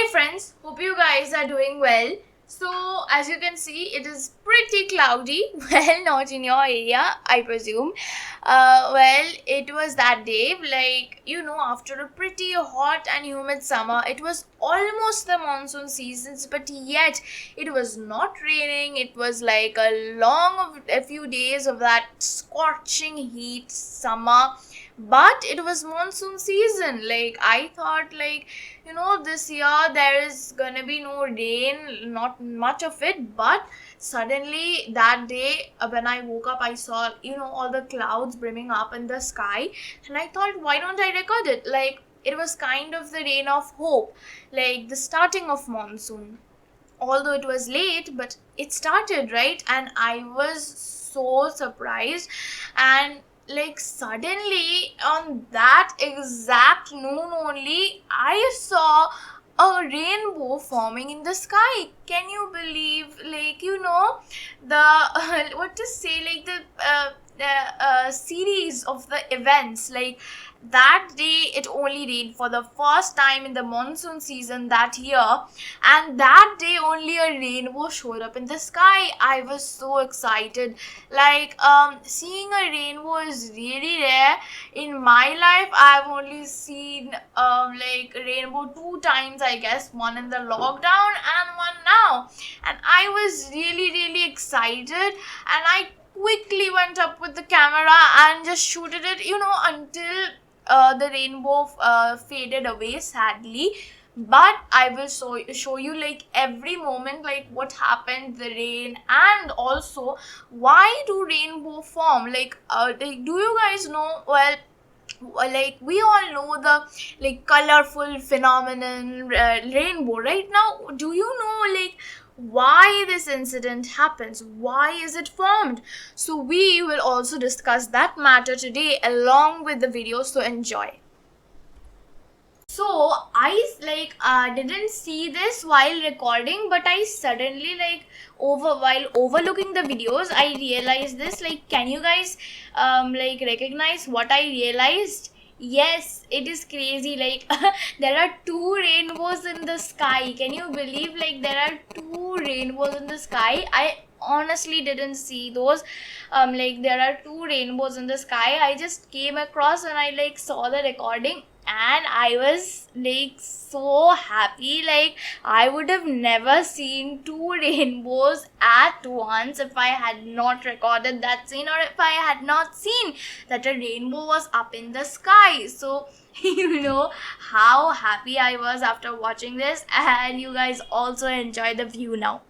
Hi friends, hope you guys are doing well. So as you can see, it is pretty cloudy. Well, not in your area, I presume. It was that day, after a pretty hot and humid summer, it was almost the monsoon seasons, but yet it was not raining. It was like a few days of that scorching heat summer, but it was monsoon season. I thought, this year there is gonna be no rain, not much of it, but suddenly that day, when I woke up, I saw all the clouds brimming up in the sky, and I thought, why don't I record it? It was kind of the rain of hope, like the starting of monsoon. Although it was late, but it started, right? And I was so surprised. And suddenly on that exact noon only, I saw a rainbow forming in the sky. Can you believe, the what to say, the series of the events, that day it only rained for the first time in the monsoon season that year, and that day only a rainbow showed up in the sky. I was so excited. Seeing a rainbow is really rare in my life. I've only seen rainbow two times, I guess, one in the lockdown and one now, and I was really excited, and I quickly went up with the camera and just shooted it, until the rainbow faded away, sadly. But I will show you every moment, what happened, the rain, and also why do rainbow form. Do you guys know? Well, we all know the colorful phenomenon, rainbow, right? Now, do you know why this incident happens? Why is it formed? So we will also discuss that matter today along with the video, so enjoy. So I didn't see this while recording, but I suddenly while overlooking the videos, I realized this. Can you guys recognize what I realized? Yes, it is crazy. There are two rainbows in the sky. Can you believe there are two rainbows in the sky? I honestly didn't see those. There are two rainbows in the sky. I just came across and I saw the recording, and I was so happy. I would have never seen two rainbows at once if I had not recorded that scene, or if I had not seen that a rainbow was up in the sky. So you know how happy I was after watching this, and you guys also enjoy the view now.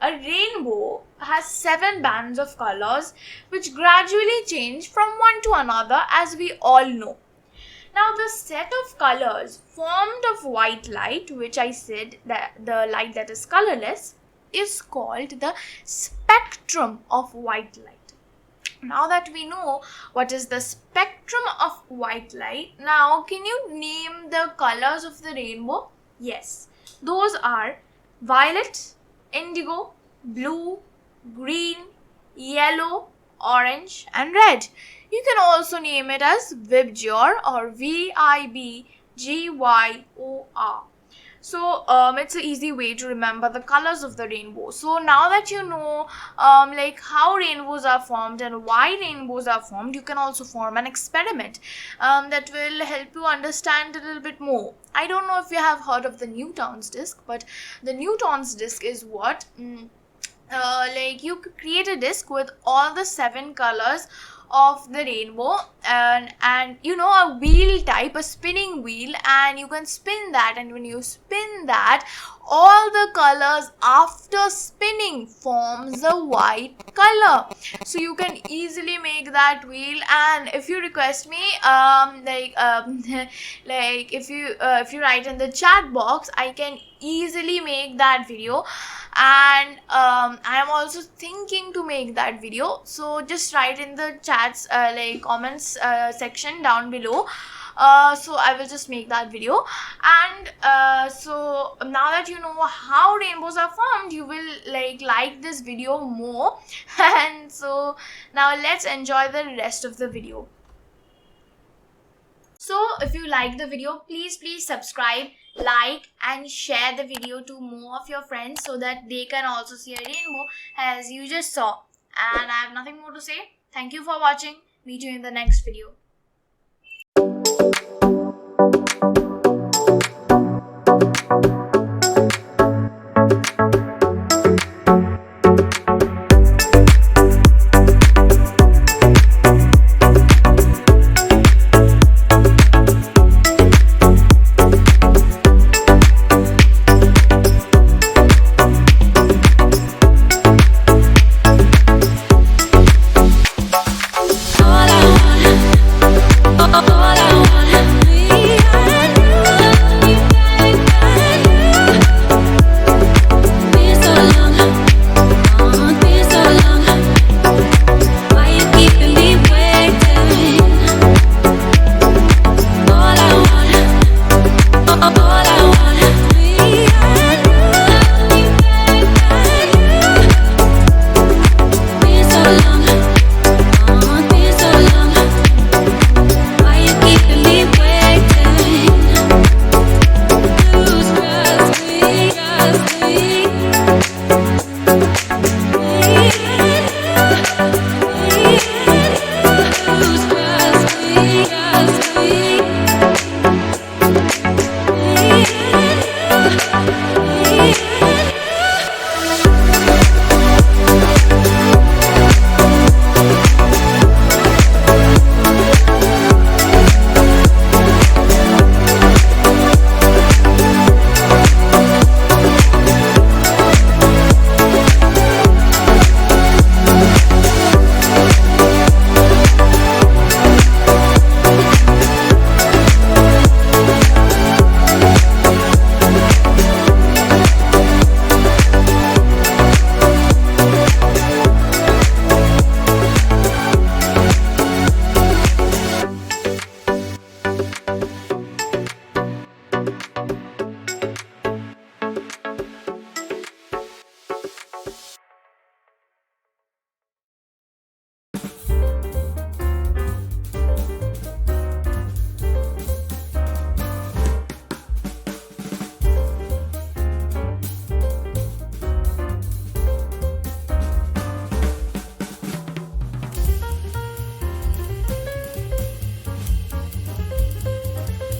A rainbow has 7 bands of colors which gradually change from one to another, as we all know. Now, the set of colors formed of white light, which I said that the light that is colorless, is called the spectrum of white light. Now that we know what is the spectrum of white light, now can you name the colors of the rainbow? Yes, those are violet, indigo, blue, green, yellow, orange, and red. You can also name it as Vibgyor or Vibgyor. So it's an easy way to remember the colors of the rainbow. So now that you know how rainbows are formed and why rainbows are formed, you can also form an experiment that will help you understand a little bit more. I don't know if you have heard of the Newton's disk, but the Newton's disk is what? You create a disk with all the 7 colors of the rainbow, and a wheel type, a spinning wheel, and you can spin that, and when you spin that, all the colors after spinning forms the white color. So you can easily make that wheel, and if you request me, if you write in the chat box, I can easily make that video, and I am also thinking to make that video. So just write in the chats comments section down below. So I will just make that video, and so now that you know how rainbows are formed, you will like this video more. And so now let's enjoy the rest of the video. So if you like the video, please subscribe, like and share the video to more of your friends so that they can also see a rainbow as you just saw. And I have nothing more to say. Thank you for watching. Meet you in the next video.